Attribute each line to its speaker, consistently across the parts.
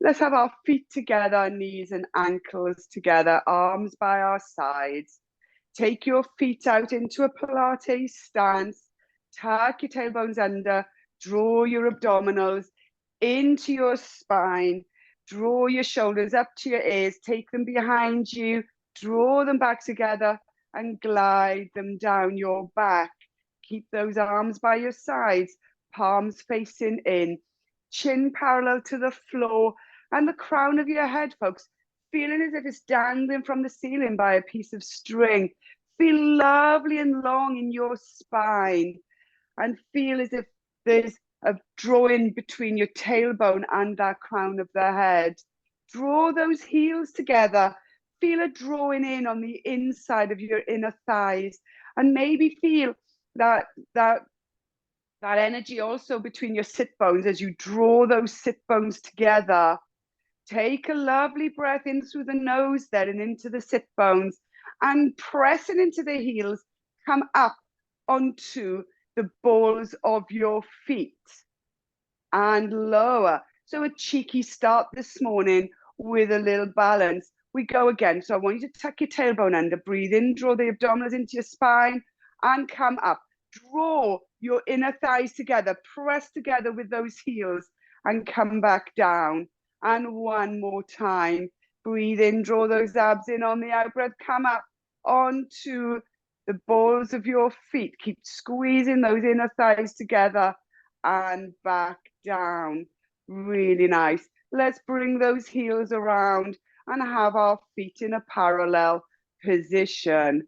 Speaker 1: Let's have our feet together, knees and ankles together, arms by our sides. Take your feet out into a Pilates stance. Tuck your tailbones under. Draw your abdominals into your spine. Draw your shoulders up to your ears. Take them behind you. Draw them back together and glide them down your back. Keep those arms by your sides, palms facing in, chin parallel to the floor, and the crown of your head, folks, feeling as if it's dangling from the ceiling by a piece of string. Feel lovely and long in your spine, and feel as if there's a drawing between your tailbone and that crown of the head. Draw those heels together. Feel a drawing in on the inside of your inner thighs, and maybe feel that energy also between your sit bones as you draw those sit bones together. Take a lovely breath in through the nose there and into the sit bones, and pressing into the heels, come up onto the balls of your feet and lower. So a cheeky start this morning with a little balance. We go again. So I want you to tuck your tailbone under, breathe in, draw the abdominals into your spine and come up. Draw your inner thighs together, press together with those heels and come back down. And one more time. Breathe in, draw those abs in on the out breath, come up onto the balls of your feet. Keep squeezing those inner thighs together and back down. Really nice. Let's bring those heels around and have our feet in a parallel position.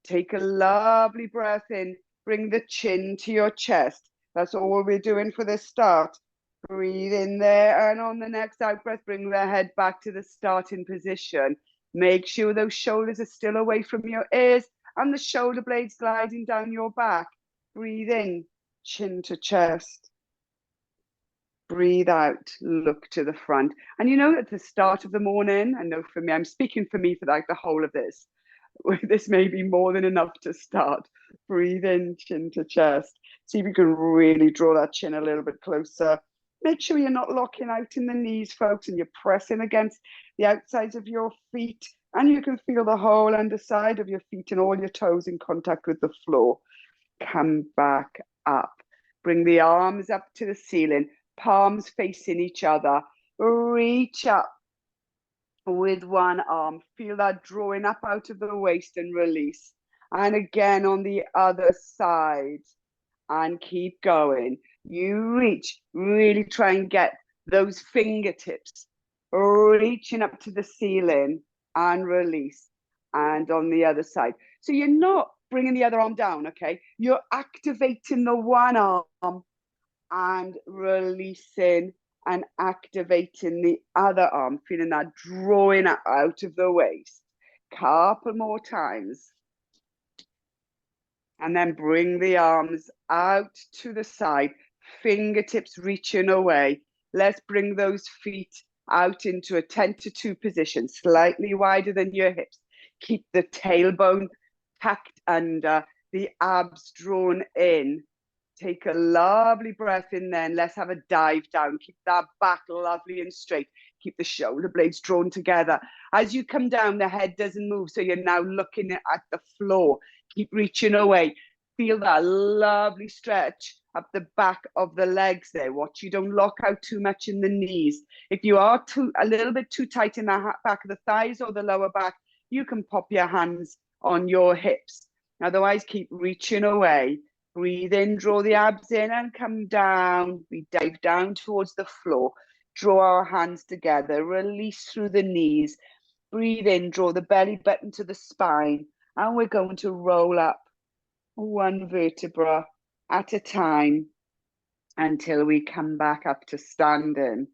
Speaker 1: Take a lovely breath in. Bring the chin to your chest. That's all we're doing for this start. Breathe in there, and on the next out breath, bring the head back to the starting position. Make sure those shoulders are still away from your ears and the shoulder blades gliding down your back. Breathe in, chin to chest. Breathe out, look to the front. And you know, at the start of the morning, I know for me, I'm speaking for me for like the whole of this. This may be more than enough to start. Breathe in, chin to chest. See if you can really draw that chin a little bit closer. Make sure you're not locking out in the knees, folks, and you're pressing against the outsides of your feet. And you can feel the whole underside of your feet and all your toes in contact with the floor. Come back up. Bring the arms up to the ceiling, palms facing each other. Reach up with one arm. Feel that drawing up out of the waist and release. And again on the other side. And keep going. You reach, really try and get those fingertips reaching up to the ceiling and release. And on the other side. So you're not bringing the other arm down, okay? You're activating the one arm and releasing and activating the other arm, feeling that drawing out of the waist. Couple more times. And then bring the arms out to the side, fingertips reaching away. Let's bring those feet out into a 10-2 position, slightly wider than your hips. Keep the tailbone tucked under, the abs drawn in. Take a lovely breath in then. Let's have a dive down. Keep that back lovely and straight. Keep the shoulder blades drawn together. As you come down, the head doesn't move, so you're now looking at the floor. Keep reaching away. Feel that lovely stretch up the back of the legs there. Watch you don't lock out too much in the knees. If you are a little bit too tight in the back of the thighs or the lower back, you can pop your hands on your hips. Otherwise, keep reaching away. Breathe in, draw the abs in and come down. We dive down towards the floor. Draw our hands together. Release through the knees. Breathe in, draw the belly button to the spine. And we're going to roll up one vertebra at a time until we come back up to standing.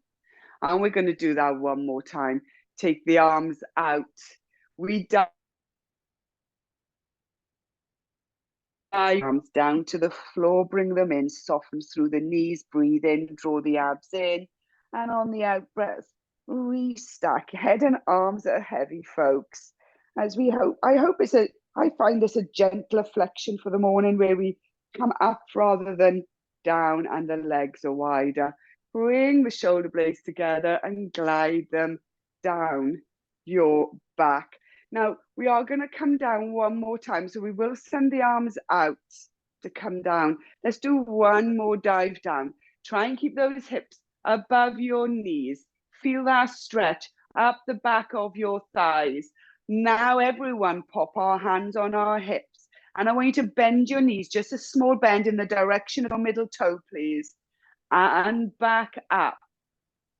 Speaker 1: And we're going to do that one more time. Take the arms out. We dive arms down to the floor, bring them in, soften through the knees, breathe in, draw the abs in. And on the out breath, restack. Head and arms are heavy, folks. As we hope, I find this a gentler flexion for the morning where we come up rather than down and the legs are wider. bring the shoulder blades together and glide them down your back. Now, we are going to come down one more time. So we will send the arms out to come down. Let's do one more dive down. Try and keep those hips above your knees. Feel that stretch up the back of your thighs. Now, everyone, pop our hands on our hips. And I want you to bend your knees, just a small bend in the direction of your middle toe, please. And back up.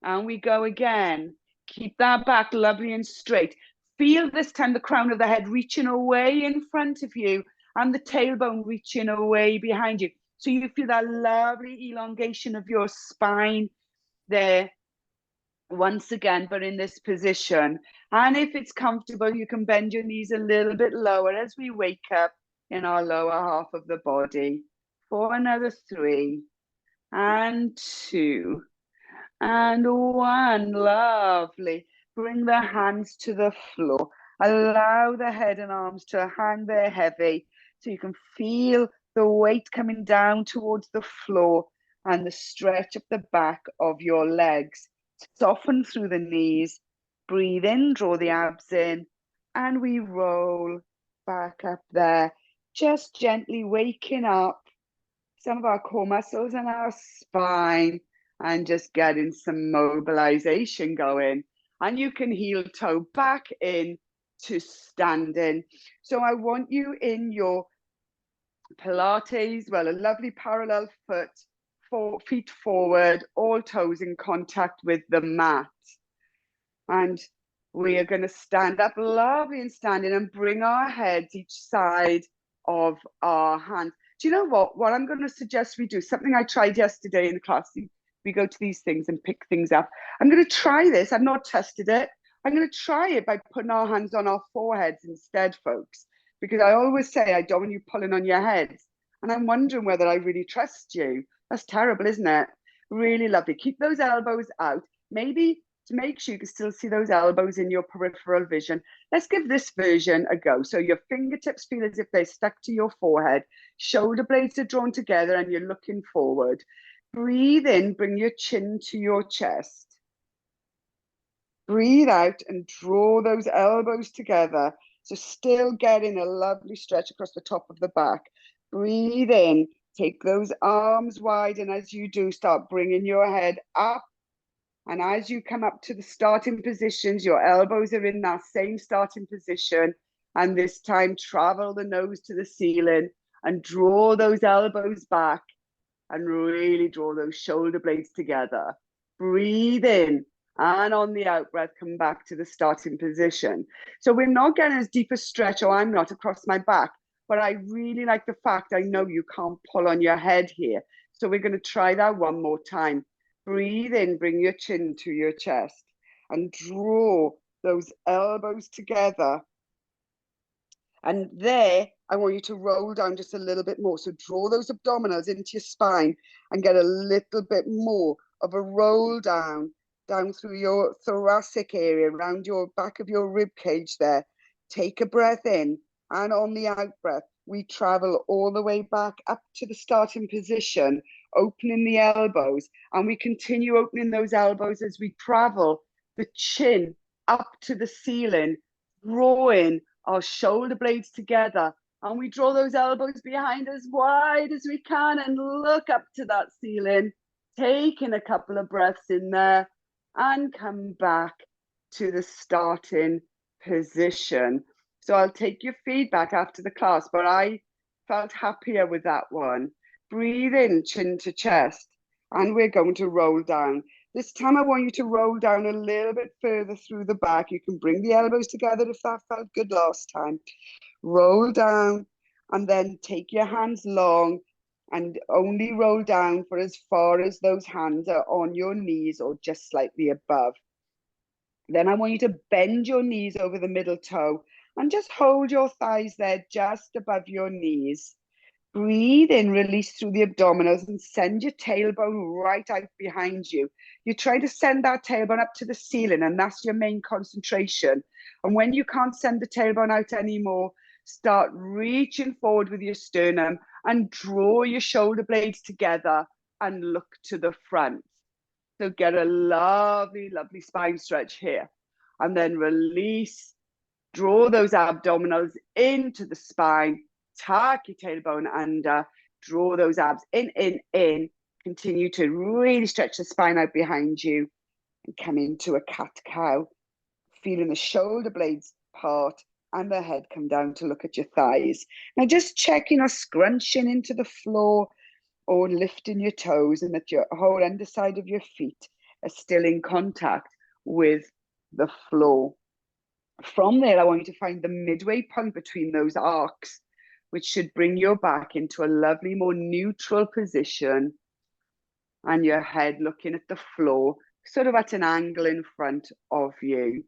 Speaker 1: And we go again. Keep that back lovely and straight. Feel this time the crown of the head reaching away in front of you and the tailbone reaching away behind you. So you feel that lovely elongation of your spine there once again, but in this position. And if it's comfortable, you can bend your knees a little bit lower as we wake up in our lower half of the body. For another 3 and 2 and 1. Lovely. Bring the hands to the floor. Allow the head and arms to hang there heavy so you can feel the weight coming down towards the floor and the stretch of the back of your legs. Soften through the knees. Breathe in, draw the abs in, and we roll back up there. Just gently waking up some of our core muscles and our spine and just getting some mobilization going. And you can heel toe back in to standing. So I want you in your Pilates, well, a lovely parallel foot, 4 feet forward, all toes in contact with the mat. And we are going to stand up lovely and standing and bring our heads each side of our hands. Do you know what I'm going to suggest we do? Something I tried yesterday in the class. We go to these things and pick things up. I'm going to try this. I've not tested it. I'm going to try it by putting our hands on our foreheads instead, folks, because I always say I don't want you pulling on your heads. And I'm wondering whether I really trust you. That's terrible, isn't it? Really lovely. Keep those elbows out. Maybe to make sure you can still see those elbows in your peripheral vision. Let's give this version a go. So your fingertips feel as if they're stuck to your forehead. Shoulder blades are drawn together and you're looking forward. Breathe in, bring your chin to your chest. Breathe out and draw those elbows together. So still getting a lovely stretch across the top of the back. Breathe in, take those arms wide, and as you do, start bringing your head up. And as you come up to the starting positions, your elbows are in that same starting position. And this time, travel the nose to the ceiling and draw those elbows back and really draw those shoulder blades together. Breathe in, and on the out breath, come back to the starting position. So we're not getting as deep a stretch, or I'm not, across my back, but I really like the fact I know you can't pull on your head here. So we're going to try that one more time. Breathe in, bring your chin to your chest and draw those elbows together. And there, I want you to roll down just a little bit more. So draw those abdominals into your spine and get a little bit more of a roll down through your thoracic area, around your back of your rib cage there. Take a breath in, and on the out breath, we travel all the way back up to the starting position, opening the elbows, and we continue opening those elbows as we travel the chin up to the ceiling, drawing our shoulder blades together, and we draw those elbows behind as wide as we can and look up to that ceiling, taking a couple of breaths in there and come back to the starting position. So I'll take your feedback after the class, but I felt happier with that one. Breathe in, chin to chest, and we're going to roll down. This time I want you to roll down a little bit further through the back. You can bring the elbows together if that felt good last time. Roll down and then take your hands long and only roll down for as far as those hands are on your knees or just slightly above. Then I want you to bend your knees over the middle toe and just hold your thighs there just above your knees. Breathe in, release through the abdominals and send your tailbone right out behind you. You try to send that tailbone up to the ceiling, and that's your main concentration. And when you can't send the tailbone out anymore, start reaching forward with your sternum and draw your shoulder blades together and look to the front. So get a lovely, lovely spine stretch here. And then release, draw those abdominals into the spine, tuck your tailbone under, draw those abs in. Continue to really stretch the spine out behind you and come into a cat-cow, feeling the shoulder blades part and the head come down to look at your thighs. Now just checking or scrunching into the floor or lifting your toes and that your whole underside of your feet are still in contact with the floor. From there, I want you to find the midway point between those arcs, which should bring your back into a lovely, more neutral position and your head looking at the floor, sort of at an angle in front of you.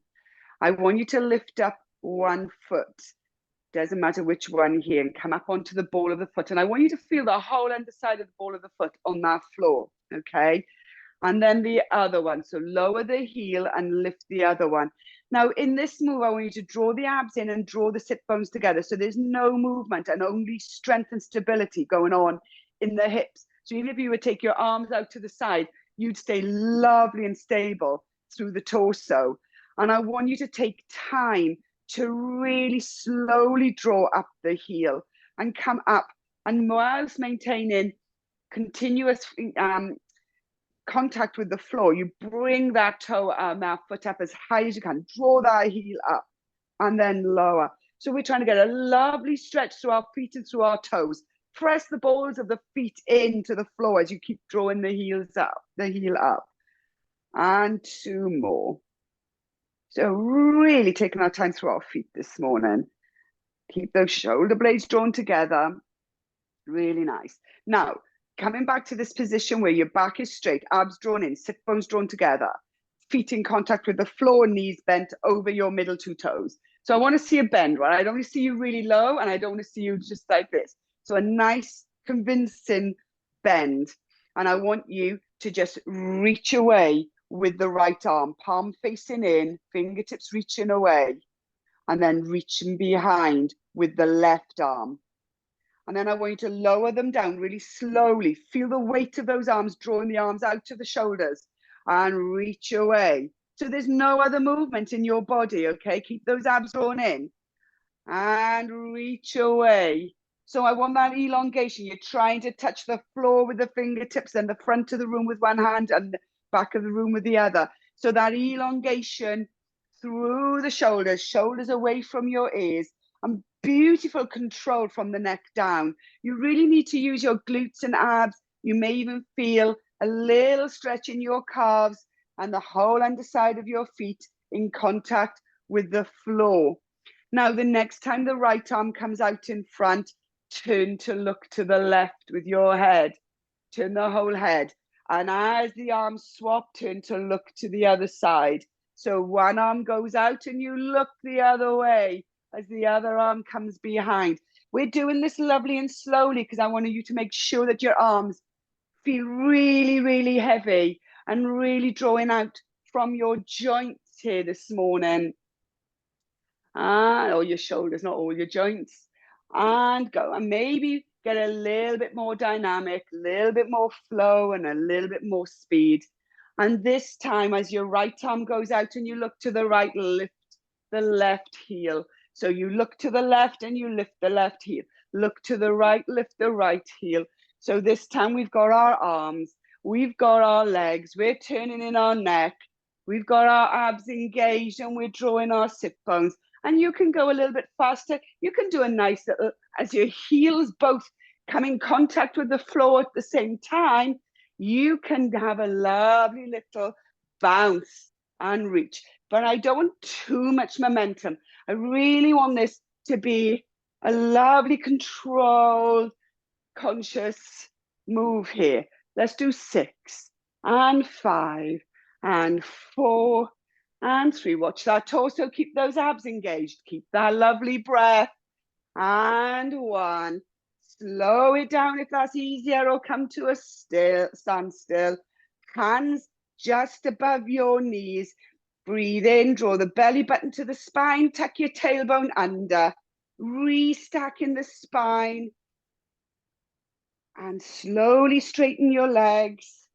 Speaker 1: I want you to lift up one foot, doesn't matter which one here, and come up onto the ball of the foot. And I want you to feel the whole underside of the ball of the foot on that floor, okay? And then the other one. So lower the heel and lift the other one. Now, in this move, I want you to draw the abs in and draw the sit bones together. So there's no movement and only strength and stability going on in the hips. So even if you would take your arms out to the side, you'd stay lovely and stable through the torso. And I want you to take time to really slowly draw up the heel and come up. And whilst maintaining continuous contact with the floor, you bring that toe that foot up as high as you can, draw that heel up and then lower. So we're trying to get a lovely stretch through our feet and through our toes. Press the balls of the feet into the floor as you keep drawing the heels up, the heel up. And two more. So really taking our time through our feet this morning. Keep those shoulder blades drawn together. Really nice. Now, coming back to this position where your back is straight, abs drawn in, sit bones drawn together, feet in contact with the floor, knees bent over your middle two toes. So I want to see a bend, right? I don't want to see you really low and I don't want to see you just like this. So a nice, convincing bend. And I want you to just reach away with the right arm, palm facing in, fingertips reaching away, and then reaching behind with the left arm. And then I want you to lower them down really slowly. Feel the weight of those arms, drawing the arms out to the shoulders and reach away. So there's no other movement in your body, okay? Keep those abs drawn in and reach away. So I want that elongation. You're trying to touch the floor with the fingertips and the front of the room with one hand and the back of the room with the other. So that elongation through the shoulders, shoulders away from your ears, and beautiful control from the neck down. You really need to use your glutes and abs. You may even feel a little stretch in your calves and the whole underside of your feet in contact with the floor. Now, the next time the right arm comes out in front, turn to look to the left with your head. Turn the whole head. And as the arms swap, turn to look to the other side. So one arm goes out and you look the other way as the other arm comes behind. We're doing this lovely and slowly because I want you to make sure that your arms feel really, really heavy and really drawing out from your joints here this morning. Or your shoulders, not all your joints. And go. And maybe get a little bit more dynamic, a little bit more flow and a little bit more speed. And this time, as your right arm goes out and you look to the right, lift the left heel. So you look to the left and you lift the left heel. Look to the right, lift the right heel. So this time we've got our arms, we've got our legs, we're turning in our neck, we've got our abs engaged and we're drawing our sit bones. And you can go a little bit faster. You can do a nice little, as your heels both come in contact with the floor at the same time, you can have a lovely little bounce and reach. But I don't want too much momentum. I really want this to be a lovely, controlled, conscious move here. Let's do 6 and 5 and 4 and 3. Watch that torso. Keep those abs engaged. Keep that lovely breath. And 1. Slow it down if that's easier, or come to a standstill. Hands just above your knees. Breathe in, draw the belly button to the spine, tuck your tailbone under, restack in the spine, and slowly straighten your legs.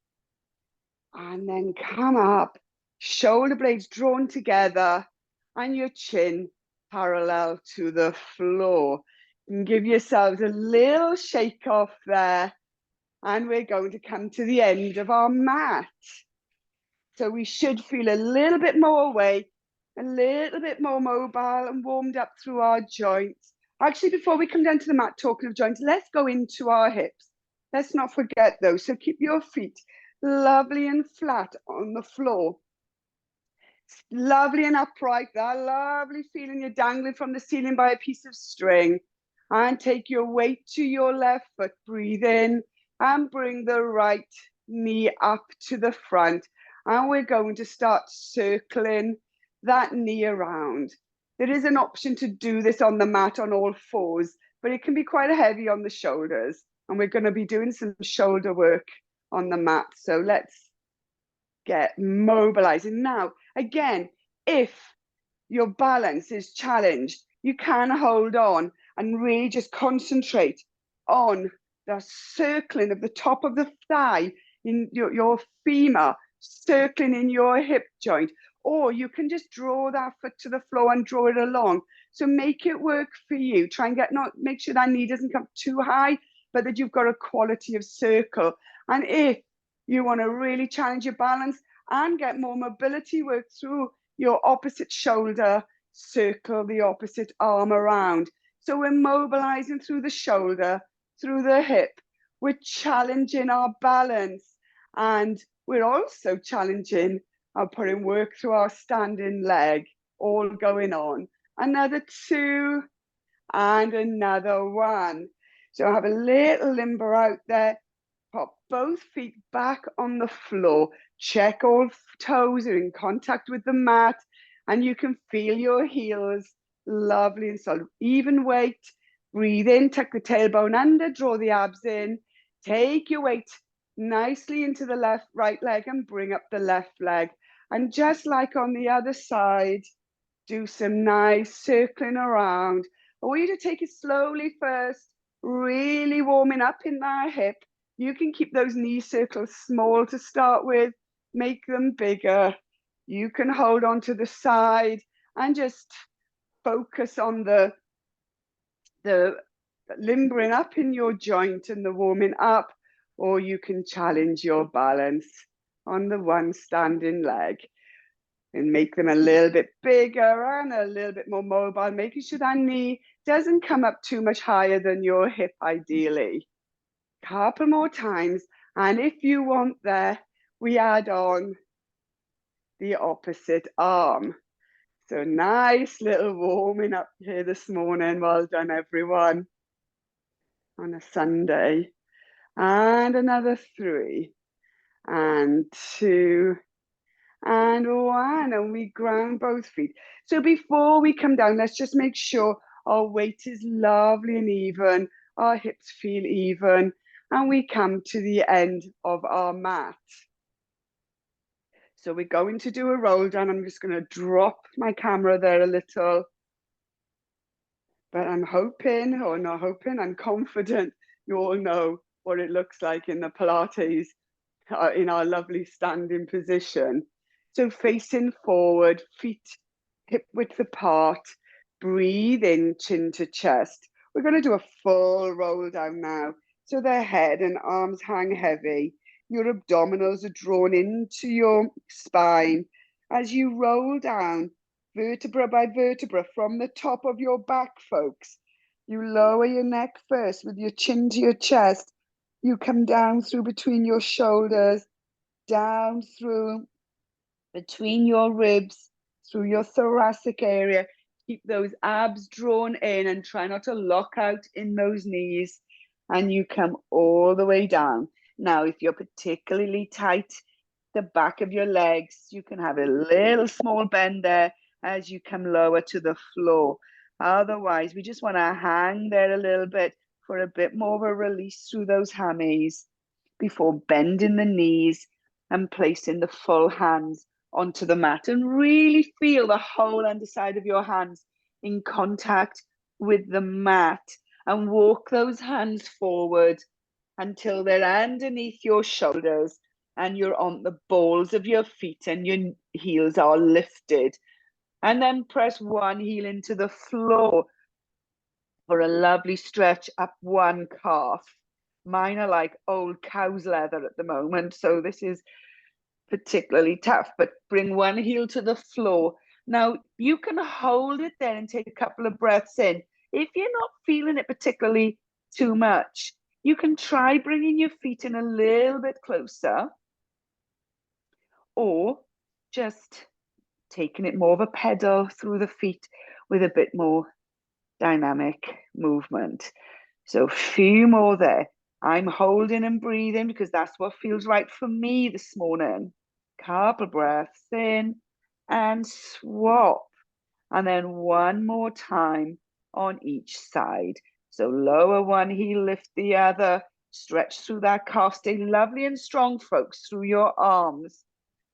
Speaker 1: And then come up, shoulder blades drawn together and your chin parallel to the floor. And give yourselves a little shake off there. And we're going to come to the end of our mat. So we should feel a little bit more awake, a little bit more mobile and warmed up through our joints. Actually, before we come down to the mat, talking of joints, let's go into our hips. Let's not forget those. So keep your feet lovely and flat on the floor. Lovely and upright, that lovely feeling you're dangling from the ceiling by a piece of string. And take your weight to your left foot. Breathe in and bring the right knee up to the front. And we're going to start circling that knee around. There is an option to do this on the mat on all fours, but it can be quite heavy on the shoulders. And we're going to be doing some shoulder work on the mat. So let's get mobilizing. Now, again, if your balance is challenged, you can hold on and really just concentrate on the circling of the top of the thigh in your femur, circling in your hip joint, or you can just draw that foot to the floor and draw it along. So make it work for you. Try and make sure that knee doesn't come too high, but that you've got a quality of circle. And if you want to really challenge your balance and get more mobility work through your opposite shoulder, circle the opposite arm around. So we're mobilizing through the shoulder, through the hip. We're challenging our balance, and we're also challenging our putting work through our standing leg, all going on. Another 2 and another 1. So have a little limber out there. Pop both feet back on the floor. Check all toes are in contact with the mat, and you can feel your heels lovely and solid. Even weight. Breathe in, tuck the tailbone under, draw the abs in. Take your weight nicely into the right leg and bring up the left leg. And just like on the other side, do some nice circling around. I want you to take it slowly first, really warming up in that hip. You can keep those knee circles small to start with, make them bigger. You can hold on to the side and just focus on the limbering up in your joint and the warming up, or you can challenge your balance on the one standing leg and make them a little bit bigger and a little bit more mobile, making sure that knee doesn't come up too much higher than your hip ideally. Couple more times, and if you want there, we add on the opposite arm. So nice little warming up here this morning. Well done, everyone, on a Sunday. And another 3 and 2 and 1, and we ground both feet. So before we come down, let's just make sure our weight is lovely and even, our hips feel even, and we come to the end of our mat. So we're going to do a roll down. I'm just going to drop my camera there a little. But I'm hoping, or not hoping, I'm confident you all know what it looks like in the Pilates, in our lovely standing position. So facing forward, feet hip width apart, breathe in, chin to chest. We're going to do a full roll down now. So the head and arms hang heavy. Your abdominals are drawn into your spine. As you roll down, vertebra by vertebra from the top of your back, folks, you lower your neck first with your chin to your chest. You come down through between your shoulders, down through between your ribs, through your thoracic area. Keep those abs drawn in and try not to lock out in those knees. And you come all the way down. Now, if you're particularly tight, the back of your legs, you can have a little small bend there as you come lower to the floor. Otherwise, we just want to hang there a little bit for a bit more of a release through those hammies before bending the knees and placing the full hands onto the mat, and really feel the whole underside of your hands in contact with the mat, and walk those hands forward until they're underneath your shoulders. and you're on the balls of your feet and your heels are lifted. And then press one heel into the floor for a lovely stretch up one calf. Mine are like old cow's leather at the moment, so this is particularly tough, but bring one heel to the floor. Now, you can hold it there and take a couple of breaths in. If you're not feeling it particularly too much, you can try bringing your feet in a little bit closer, or just taking it more of a pedal through the feet with a bit more dynamic movement. So a few more there. I'm holding and breathing because that's what feels right for me this morning. Couple breaths in and swap. And then one more time on each side. So lower one heel, lift the other, stretch through that calf. Stay lovely and strong, folks, through your arms.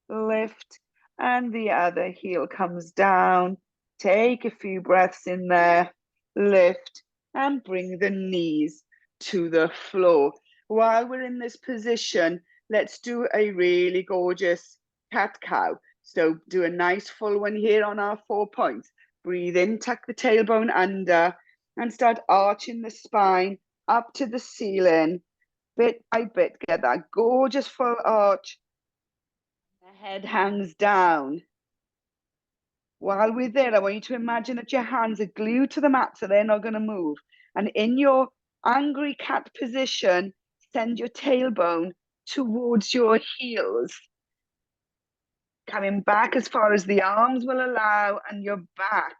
Speaker 1: Lift, and the other heel comes down. Take a few breaths in there. Lift, and bring the knees to the floor. While we're in this position, let's do a really gorgeous cat-cow. So do a nice full one here on our 4 points. Breathe in, tuck the tailbone under, and start arching the spine up to the ceiling. Bit by bit, get that gorgeous full arch. The head hangs down. While we're there, I want you to imagine that your hands are glued to the mat so they're not going to move. And in your angry cat position, send your tailbone towards your heels, coming back as far as the arms will allow, and your back.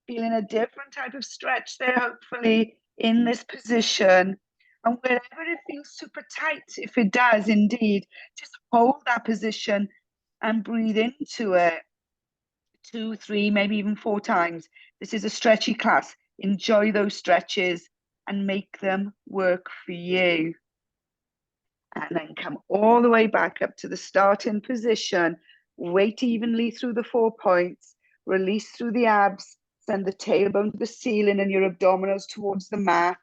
Speaker 1: Feeling a different type of stretch there, hopefully, in this position. And wherever it feels super tight, if it does indeed, just hold that position and breathe into it. 2, 3, maybe even 4 times. This is a stretchy class. Enjoy those stretches and make them work for you. And then come all the way back up to the starting position. Weight evenly through the 4 points. Release through the abs. Send the tailbone to the ceiling and your abdominals towards the mat.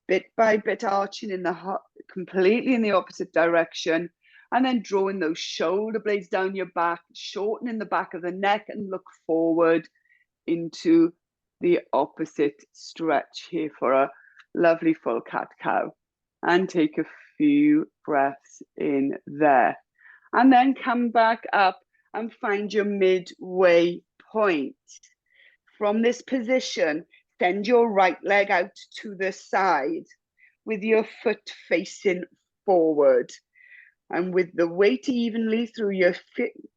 Speaker 1: Bit by bit arching in the completely in the opposite direction. And then drawing those shoulder blades down your back, shortening the back of the neck, and look forward into the opposite stretch here for a lovely full cat-cow. And take a few breaths in there. And then come back up and find your midway point. From this position, send your right leg out to the side with your foot facing forward. And with the weight evenly through your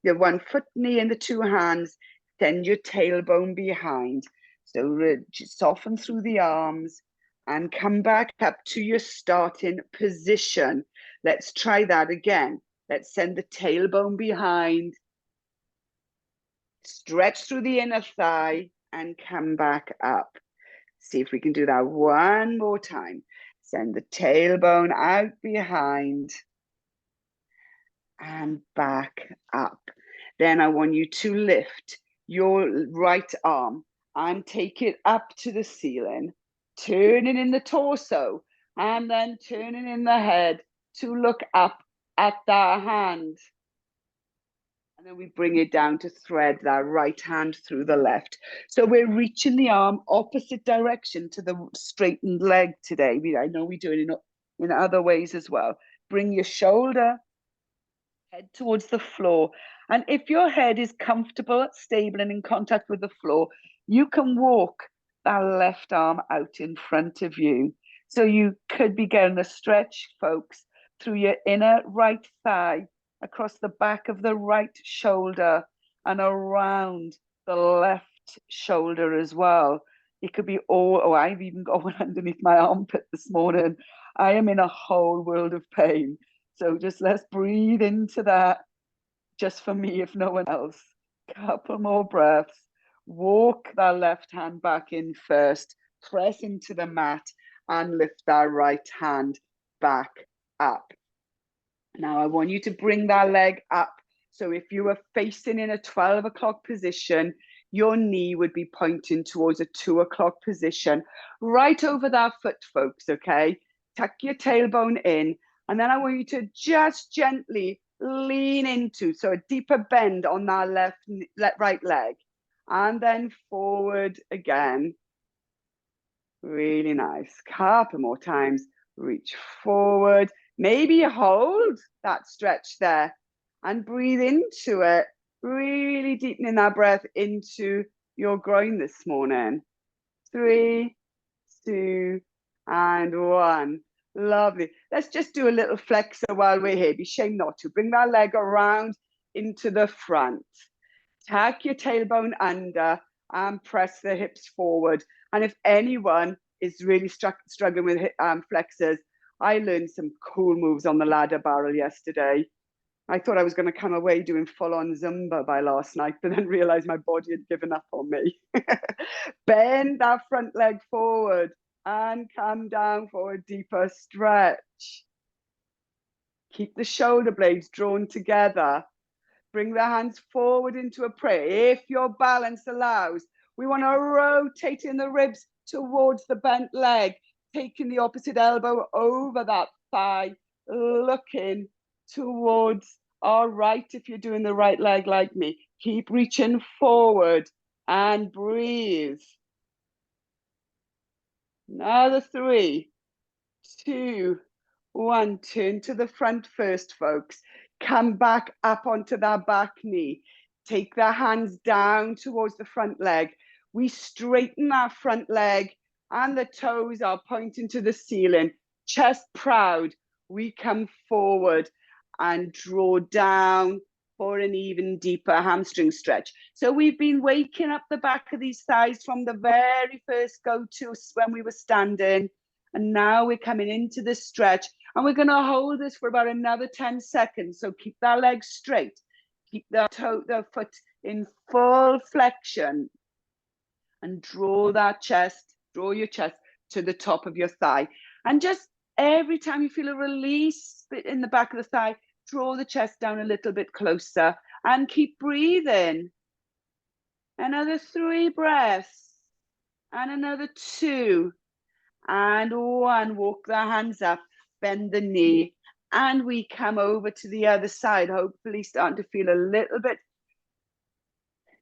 Speaker 1: 1 foot, knee, and the 2 hands, send your tailbone behind. So soften through the arms and come back up to your starting position. Let's try that again. Let's send the tailbone behind. Stretch through the inner thigh and come back up. See if we can do that one more time. Send the tailbone out behind and back up. Then I want you to lift your right arm and take it up to the ceiling, turning in the torso and then turning in the head to look up at that hand. And then we bring it down to thread that right hand through the left. So we're reaching the arm opposite direction to the straightened leg today. I know we do it in other ways as well. Bring your shoulder, head towards the floor. And if your head is comfortable, stable, and in contact with the floor, you can walk that left arm out in front of you. So you could be getting a stretch, folks, through your inner right thigh, across the back of the right shoulder, and around the left shoulder as well. It could be I've even got one underneath my armpit this morning. I am in a whole world of pain. So just let's breathe into that, just for me, if no one else. Couple more breaths. Walk that left hand back in first. Press into the mat and lift that right hand back up. Now I want you to bring that leg up. So if you were facing in a 12 o'clock position, your knee would be pointing towards a 2 o'clock position, right over that foot, folks, okay? Tuck your tailbone in And then I want you to just gently lean into, so a deeper bend on that right leg. And then forward again. Really nice. Couple more times. Reach forward. Maybe hold that stretch there and breathe into it. Really deepening that breath into your groin this morning. 3, 2, and 1. Lovely. Let's just do a little flexor while we're here. Be shame not to. Bring that leg around into the front. Tuck your tailbone under and press the hips forward. And if anyone is really struggling with flexors, I learned some cool moves on the ladder barrel yesterday. I thought I was going to come away doing full-on Zumba by last night, but then realized my body had given up on me. Bend that front leg forward and come down for a deeper stretch. Keep the shoulder blades drawn together. Bring the hands forward into a prayer. If your balance allows, we want to rotate in the ribs towards the bent leg, taking the opposite elbow over that thigh, looking towards our right if you're doing the right leg like me. Keep reaching forward and breathe. Another 3, 2, 1. Turn to the front first, folks. Come back up onto that back knee. Take the hands down towards the front leg. We straighten our front leg and the toes are pointing to the ceiling. Chest proud. We come forward and draw down for an even deeper hamstring stretch. So we've been waking up the back of these thighs from the very first go-to when we were standing. And now we're coming into this stretch and we're going to hold this for about another 10 seconds. So keep that leg straight. Keep the foot in full flexion and draw your chest to the top of your thigh. And just every time you feel a release in the back of the thigh, draw the chest down a little bit closer and keep breathing. Another 3 breaths and another 2 and 1. Walk the hands up, bend the knee, and we come over to the other side, hopefully starting to feel a little bit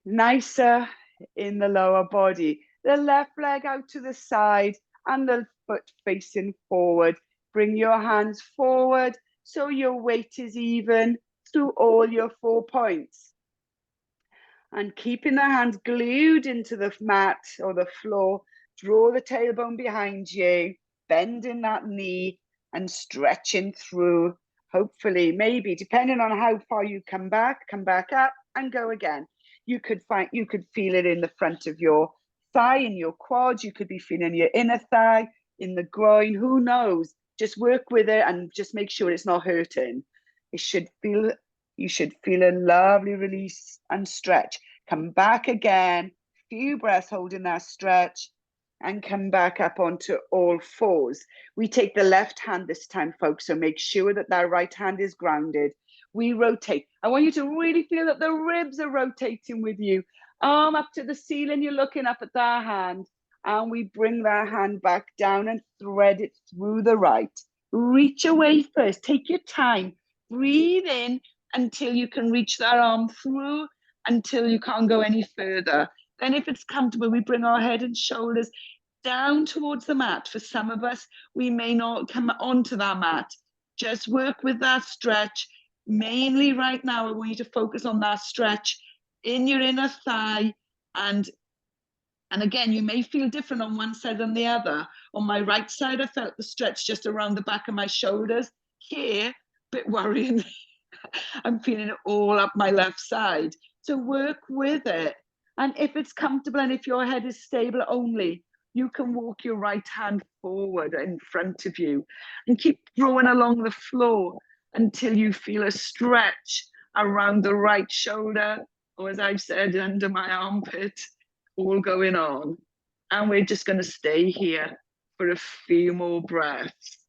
Speaker 1: nicer in the lower body. The left leg out to the side and the foot facing forward. Bring your hands forward so your weight is even through all your 4 points. And keeping the hands glued into the mat or the floor, draw the tailbone behind you, bending that knee and stretching through. Hopefully, maybe, depending on how far you come back up and go again. You could feel it in the front of your thigh, in your quads. You could be feeling your inner thigh, in the groin. Who knows? Just work with it and just make sure it's not hurting. You should feel a lovely release and stretch. Come back again. Few breaths holding that stretch. And come back up onto all 4s. We take the left hand this time, folks, so make sure that that right hand is grounded. We rotate. I want you to really feel that the ribs are rotating with you. Arm up to the ceiling, you're looking up at that hand. And we bring that hand back down and thread it through the right. Reach away first. Take your time. Breathe in until you can reach that arm through, until you can't go any further. Then if it's comfortable, we bring our head and shoulders down towards the mat. For some of us, we may not come onto that mat. Just work with that stretch. Mainly right now, I want you to focus on that stretch in your inner thigh. And again, you may feel different on one side than the other. On my right side, I felt the stretch just around the back of my shoulders. Here, a bit worrying. I'm feeling it all up my left side. So work with it. And if it's comfortable and if your head is stable only, you can walk your right hand forward in front of you and keep drawing along the floor until you feel a stretch around the right shoulder, or as I've said, under my armpit, all going on. And we're just going to stay here for a few more breaths.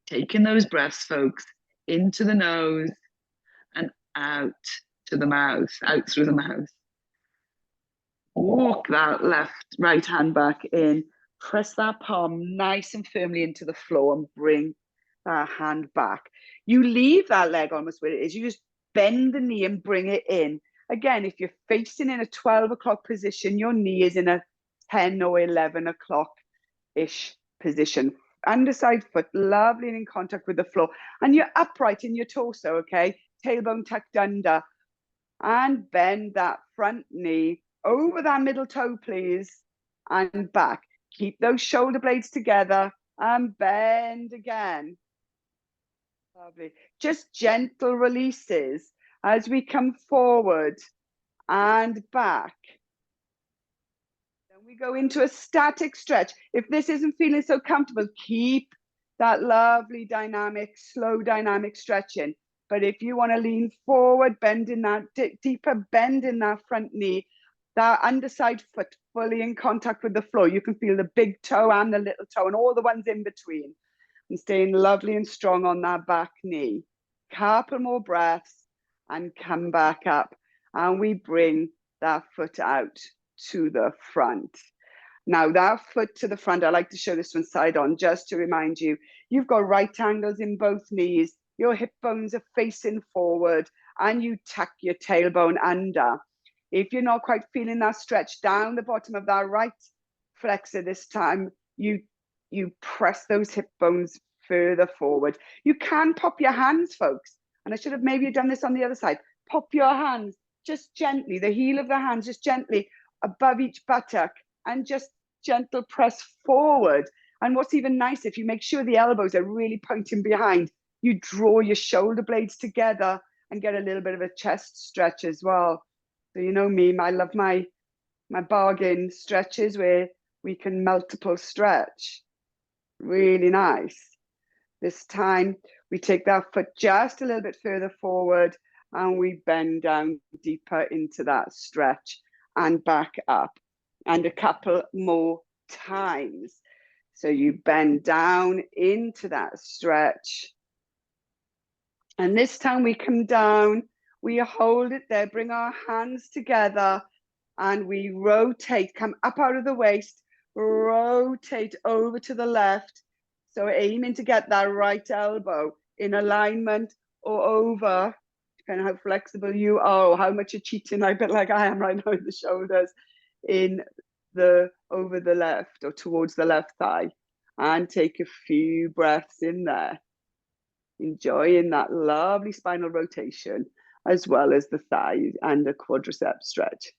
Speaker 1: Taking those breaths, folks, into the nose and out to the mouth, out through the mouth. Walk that right hand back in. Press that palm nice and firmly into the floor and bring that hand back. You leave that leg almost where it is. You just bend the knee and bring it in. Again, if you're facing in a 12 o'clock position, your knee is in a 10 or 11 o'clock-ish position. Underside foot, lovely and in contact with the floor. And you're upright in your torso, okay? Tailbone tucked under. And bend that front knee over that middle toe, please, and back. Keep those shoulder blades together and bend again. Lovely. Just gentle releases as we come forward and back. Then we go into a static stretch. If this isn't feeling so comfortable, keep that lovely dynamic, slow dynamic stretching. But if you want to lean forward, bend in that deeper bend in that front knee, that underside foot fully in contact with the floor. You can feel the big toe and the little toe and all the ones in between. And staying lovely and strong on that back knee. Couple more breaths and come back up. And we bring that foot out to the front. Now that foot to the front, I like to show this one side on just to remind you, you've got right angles in both knees. Your hip bones are facing forward and you tuck your tailbone under. If you're not quite feeling that stretch down the bottom of that right flexor this time, you press those hip bones further forward. You can pop your hands, folks. And I should have maybe done this on the other side. Pop your hands just gently, the heel of the hand just gently above each buttock and just gentle press forward. And what's even nice, if you make sure the elbows are really pointing behind, you draw your shoulder blades together and get a little bit of a chest stretch as well. So you know me, I love my bargain stretches where we can multiple stretch. Really nice. This time we take that foot just a little bit further forward and we bend down deeper into that stretch and back up. And a couple more times. So you bend down into that stretch. And this time we come down, we hold it there, bring our hands together and we rotate, come up out of the waist, rotate over to the left. So aiming to get that right elbow in alignment or over, depending on how flexible you are or how much you're cheating, a bit like I am right now in the shoulders, in the over the left or towards the left thigh. And take a few breaths in there. Enjoying that lovely spinal rotation as well as the thigh and the quadricep stretch.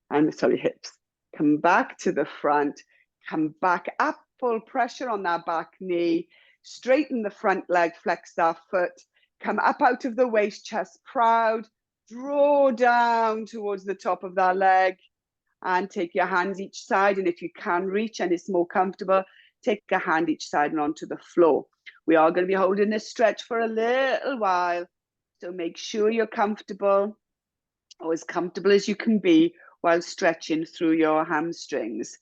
Speaker 1: And sorry, hips. Come back to the front, come back up, full pressure on that back knee, straighten the front leg, flex that foot, come up out of the waist, chest proud, draw down towards the top of that leg and take your hands each side. And if you can reach and it's more comfortable, take a hand each side and onto the floor. We are going to be holding this stretch for a little while. So make sure you're comfortable or as comfortable as you can be while stretching through your hamstrings.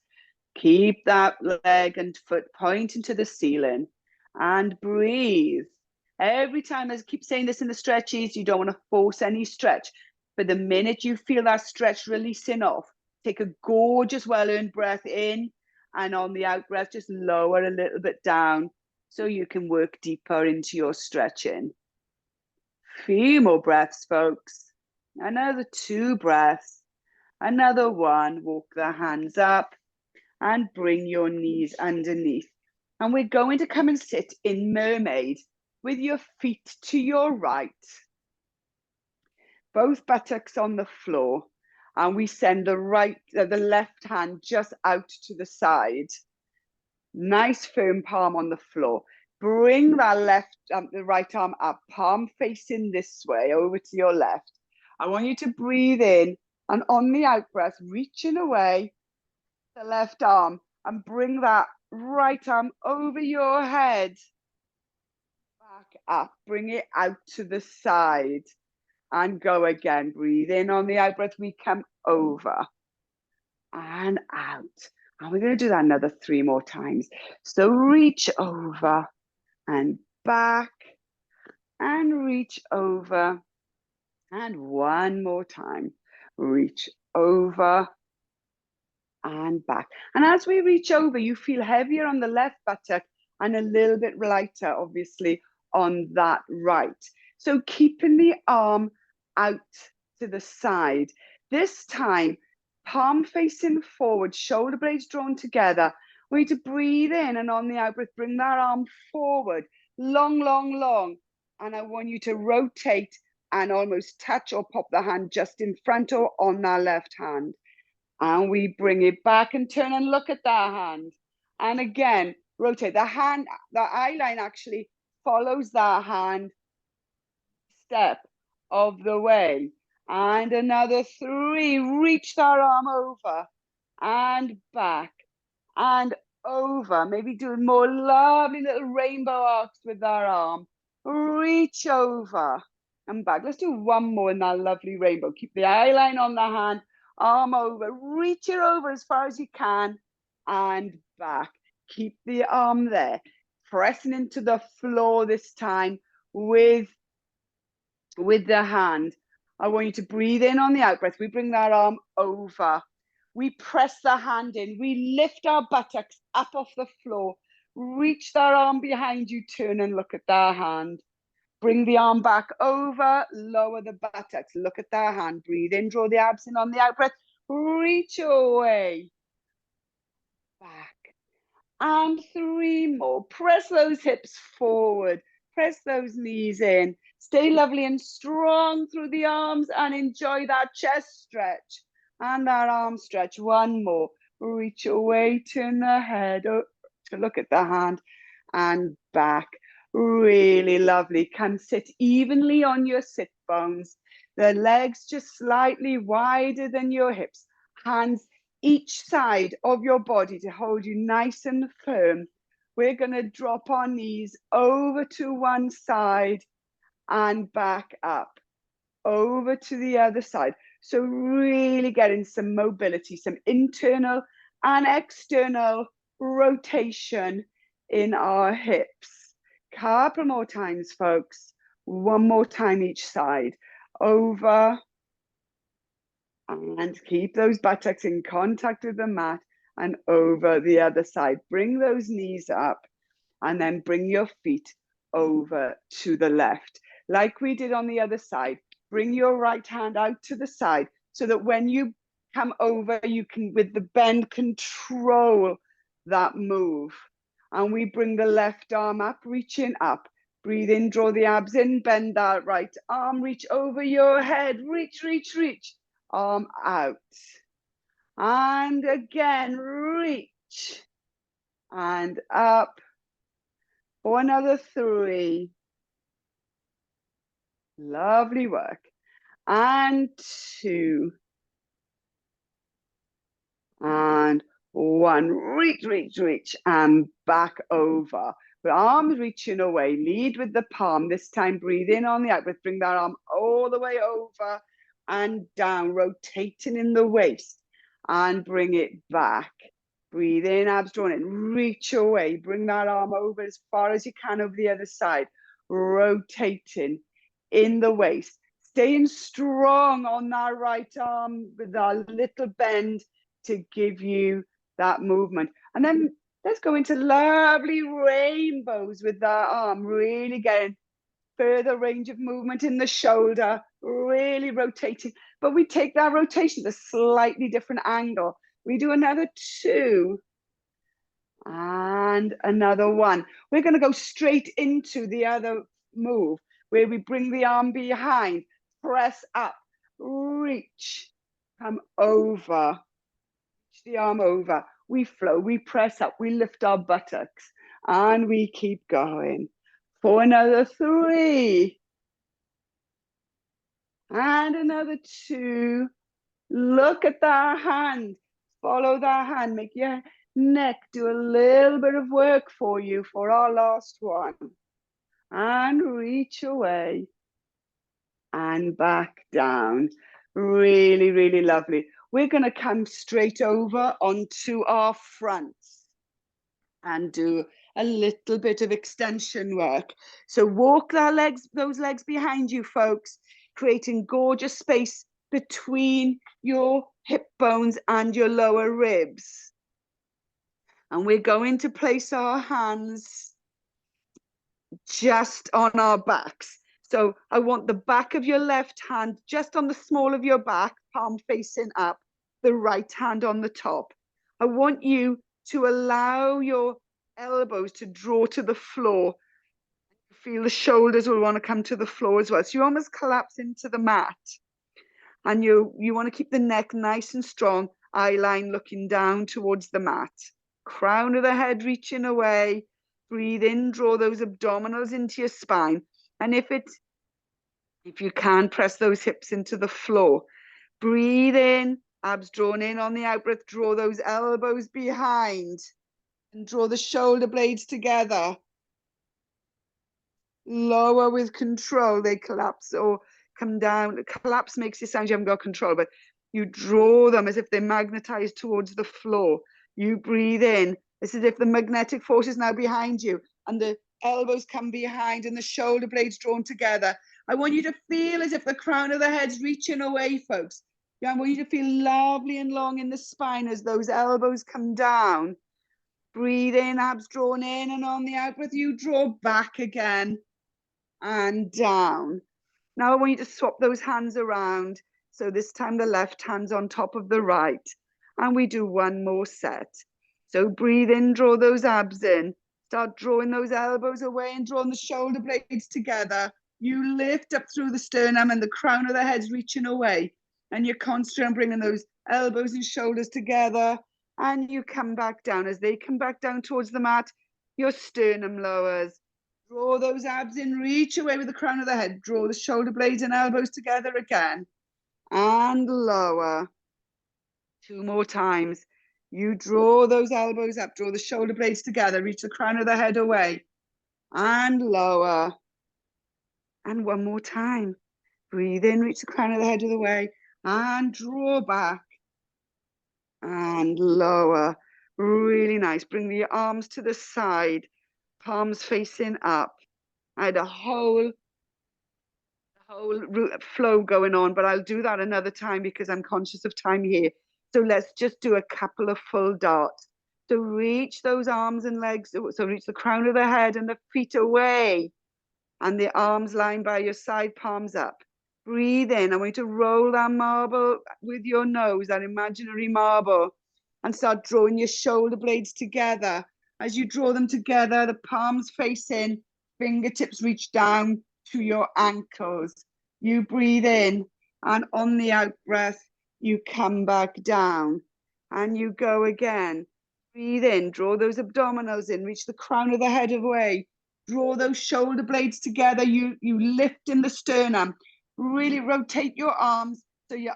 Speaker 1: Keep that leg and foot pointing to the ceiling and breathe. Every time, as I keep saying this in the stretches, you don't want to force any stretch. But the minute you feel that stretch releasing off, take a gorgeous well-earned breath in, and on the out breath, just lower a little bit down so you can work deeper into your stretching. Few more breaths, folks. Another 2 breaths. Another 1. Walk the hands up and bring your knees underneath. And we're going to come and sit in mermaid with your feet to your right. Both buttocks on the floor. And we send the left hand just out to the side. Nice firm palm on the floor. Bring that the right arm up, palm facing this way over to your left. I want you to breathe in and on the out breath, reaching away the left arm and bring that right arm over your head. Back up, bring it out to the side and go again. Breathe in on the out breath. We come over and out. And we're going to do that another 3 more times. So reach over and back and reach over. And 1 more time. Reach over and back. And as we reach over, you feel heavier on the left buttock and a little bit lighter, obviously, on that right. So keeping the arm out to the side. This time, palm facing forward, shoulder blades drawn together. We need to breathe in, and on the out breath, bring that arm forward, long, long, long. And I want you to rotate and almost touch or pop the hand just in front or on that left hand. And we bring it back and turn and look at that hand. And again, rotate. The hand, the eye line actually follows that hand step of the way. And another 3. Reach that arm over and back and over. Maybe doing more lovely little rainbow arcs with that arm. Reach over and back. Let's do one more in that lovely rainbow. Keep the eye line on the hand, arm over. Reach it over as far as you can and back. Keep the arm there. Pressing into the floor this time with the hand. I want you to breathe in on the out breath. We bring that arm over. We press the hand in. We lift our buttocks up off the floor. Reach that arm behind you. Turn and look at that hand. Bring the arm back over. Lower the buttocks. Look at that hand. Breathe in. Draw the abs in on the out breath. Reach away. Back. And 3 more. Press those hips forward. Press those knees in. Stay lovely and strong through the arms and enjoy that chest stretch and that arm stretch. 1 more. Reach away, turn the head to look at the hand and back. Really lovely. Can sit evenly on your sit bones. The legs just slightly wider than your hips. Hands each side of your body to hold you nice and firm. We're going to drop our knees over to one side and back up, over to the other side. So really getting some mobility, some internal and external rotation in our hips. Couple more times, folks. 1 more time each side. Over. And keep those buttocks in contact with the mat and over the other side. Bring those knees up and then bring your feet over to the left. Like we did on the other side, bring your right hand out to the side so that when you come over, you can, with the bend, control that move. And we bring the left arm up, reaching up. Breathe in, draw the abs in, bend that right arm, reach over your head, reach, reach, reach. Arm out. And again, reach. And up. For another 3. Lovely work. And 2. And 1. Reach, reach, reach. And back over. With arms reaching away. Lead with the palm. This time breathe in on the out breath. Bring that arm all the way over and down. Rotating in the waist. And bring it back. Breathe in, abs drawn in. Reach away. Bring that arm over as far as you can over the other side. Rotating in the waist. Staying strong on that right arm with a little bend to give you that movement. And then let's go into lovely rainbows with that arm. Really getting further range of movement in the shoulder. Really rotating. But we take that rotation to a slightly different angle. We do another 2 and another 1. We're going to go straight into the other move where we bring the arm behind, press up, reach, come over, reach the arm over. We flow, we press up, we lift our buttocks and we keep going. For another 3 and another 2. Look at that hand. Follow that hand. Make your neck do a little bit of work for you for our last 1. And reach away. And back down. Really, really lovely. We're going to come straight over onto our fronts and do a little bit of extension work. So walk those legs behind you, folks, creating gorgeous space between your hip bones and your lower ribs. And we're going to place our hands just on our backs. So I want the back of your left hand just on the small of your back, palm facing up, the right hand on the top. I want you to allow your elbows to draw to the floor. Feel the shoulders will want to come to the floor as well. So you almost collapse into the mat. And you want to keep the neck nice and strong, eye line looking down towards the mat. Crown of the head reaching away. Breathe in, draw those abdominals into your spine. And if you can, press those hips into the floor. Breathe in, abs drawn in on the out breath. Draw those elbows behind and draw the shoulder blades together. Lower with control. They collapse or come down. Collapse makes it sound you haven't got control, but you draw them as if they're magnetized towards the floor. You breathe in. It's as if the magnetic force is now behind you and the elbows come behind and the shoulder blades drawn together. I want you to feel as if the crown of the head's reaching away, folks. Yeah, I want you to feel lovely and long in the spine as those elbows come down. Breathe in, abs drawn in, and on the out breath, you draw back again and down. Now I want you to swap those hands around. So this time the left hand's on top of the right. And we do one more set. So breathe in, draw those abs in. Start drawing those elbows away and drawing the shoulder blades together. You lift up through the sternum and the crown of the head's reaching away. And you're concentrating on bringing those elbows and shoulders together. And you come back down. As they come back down towards the mat, your sternum lowers. Draw those abs in, reach away with the crown of the head. Draw the shoulder blades and elbows together again. And lower. 2 more times. You draw those elbows up, draw the shoulder blades together, reach the crown of the head away. And lower. And 1 more time. Breathe in, reach the crown of the head away. And draw back. And lower. Really nice. Bring the arms to the side. Palms facing up. I had a whole flow going on, but I'll do that another time because I'm conscious of time here. So let's just do a couple of full darts. So reach those arms and legs. So reach the crown of the head and the feet away. And the arms lying by your side, palms up. Breathe in. I want you to roll that marble with your nose, that imaginary marble, and start drawing your shoulder blades together. As you draw them together, the palms face in, fingertips reach down to your ankles. You breathe in, and on the out breath, you come back down. And you go again. Breathe in, draw those abdominals in, reach the crown of the head away. Draw those shoulder blades together. You lift in the sternum. Really rotate your arms so your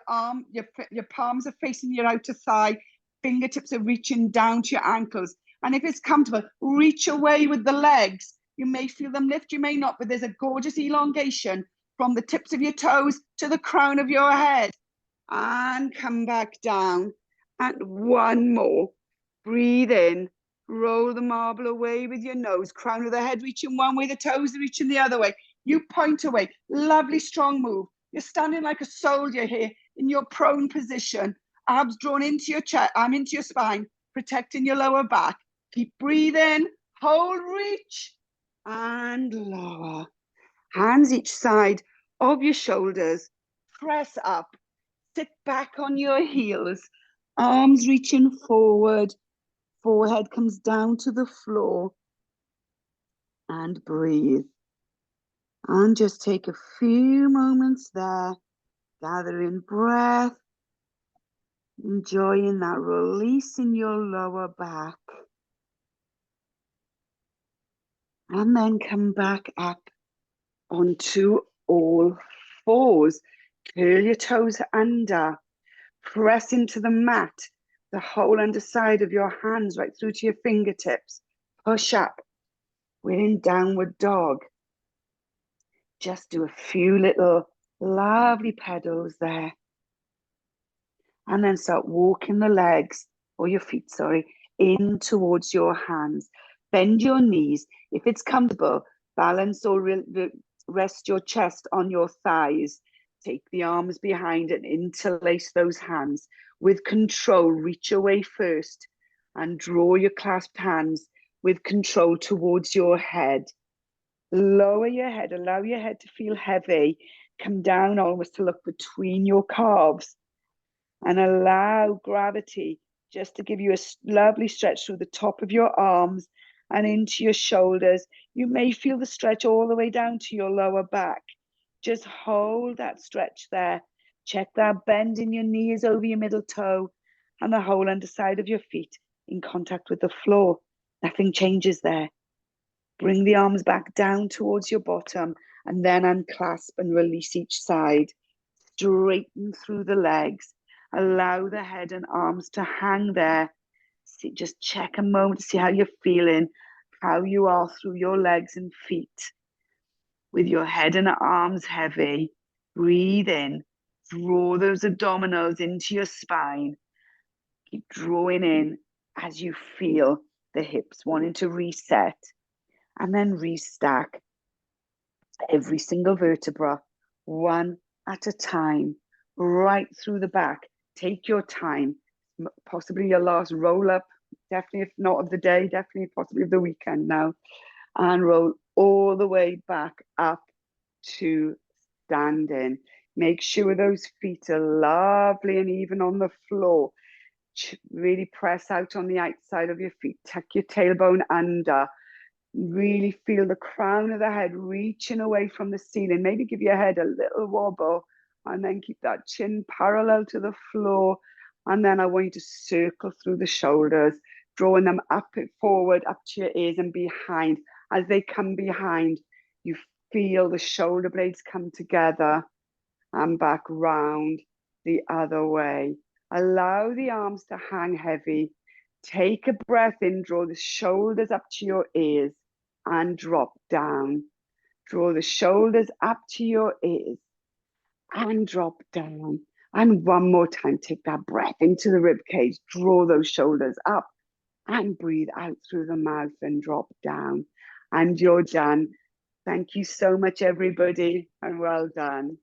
Speaker 1: palms are facing your outer thigh. Fingertips are reaching down to your ankles. And if it's comfortable, reach away with the legs. You may feel them lift, you may not, but there's a gorgeous elongation from the tips of your toes to the crown of your head. And come back down. And 1 more. Breathe in. Roll the marble away with your nose. Crown of the head reaching one way, the toes are reaching the other way. You point away. Lovely, strong move. You're standing like a soldier here in your prone position. Abs drawn into your chest, into your spine, protecting your lower back. Keep breathing. Hold, reach, and lower. Hands each side of your shoulders. Press up. Sit back on your heels. Arms reaching forward. Forehead comes down to the floor. And breathe. And just take a few moments there. Gathering breath. Enjoying that release in your lower back. And then come back up onto all fours. Curl your toes under. Press into the mat. The whole underside of your hands right through to your fingertips. Push up. We're in downward dog. Just do a few little lovely pedals there. And then start walking the legs, or your feet, sorry, in towards your hands. Bend your knees. If it's comfortable, balance or rest your chest on your thighs. Take the arms behind and interlace those hands. With control, reach away first and draw your clasped hands with control towards your head. Lower your head, allow your head to feel heavy. Come down almost to look between your calves and allow gravity just to give you a lovely stretch through the top of your arms and into your shoulders. You may feel the stretch all the way down to your lower back. Just hold that stretch there. Check that bend in your knees over your middle toe and the whole underside of your feet in contact with the floor. Nothing changes there. Bring the arms back down towards your bottom and then unclasp and release each side. Straighten through the legs. Allow the head and arms to hang there. See, just check a moment to see how you're feeling, how you are through your legs and feet. With your head and arms heavy, breathe in. Draw those abdominals into your spine. Keep drawing in as you feel the hips wanting to reset. And then restack every single vertebra, one at a time, right through the back. Take your time, possibly your last roll up, definitely if not of the day, definitely possibly of the weekend now, and roll all the way back up to standing. Make sure those feet are lovely and even on the floor. Really press out on the outside of your feet. Tuck your tailbone under. Really feel the crown of the head reaching away from the ceiling. Maybe give your head a little wobble and then keep that chin parallel to the floor. And then I want you to circle through the shoulders, drawing them up and forward, up to your ears and behind. As they come behind, you feel the shoulder blades come together and back round the other way. Allow the arms to hang heavy. Take a breath in, draw the shoulders up to your ears and drop down. Draw the shoulders up to your ears and drop down. And one more time, take that breath into the rib cage, draw those shoulders up and breathe out through the mouth and drop down. And you're done. Thank you so much, everybody, and well done.